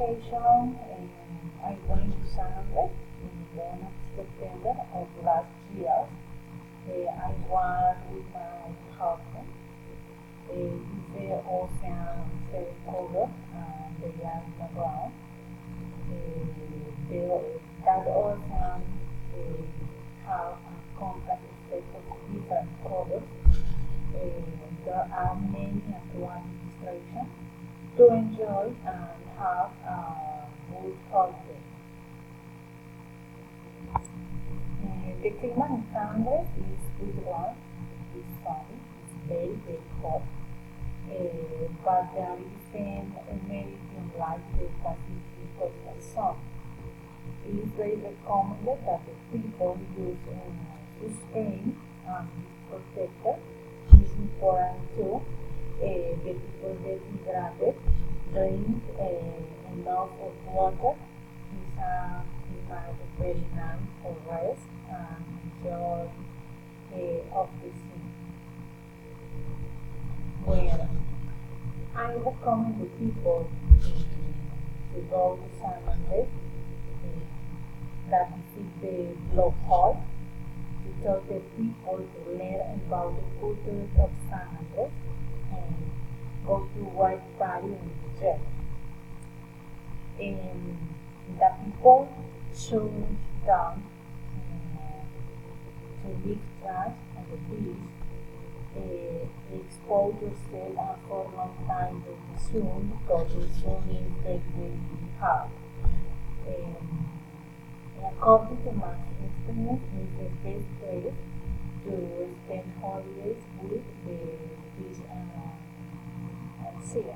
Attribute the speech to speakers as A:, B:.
A: vacation, I went to San Andres in the end of September of last year. I was with my husband. The ocean very covered and they are in the ground. That ocean have a complex set of different colors. There are many aquatic distractions to enjoy and have a good holiday. The climate in San Andres is good one, it's sunny, it's very hot, but there isn't anything like the Pacific coastal zone. It is very recommended that the people use sunscreen and protector. It's important too. The people get hydrated, drink enough of water. It's a very nice for rest and enjoy of the sea. Well, I recommend the people to go to San Andres that visit the Globe Hall to talk to people to learn about the culture of San Andres and go to White Party in the jet. The people should down to big trash on the beach, expose yourself and for a long time very soon because the sun is very hard. According to my experience, is the best place to spend holidays with the beach and sea.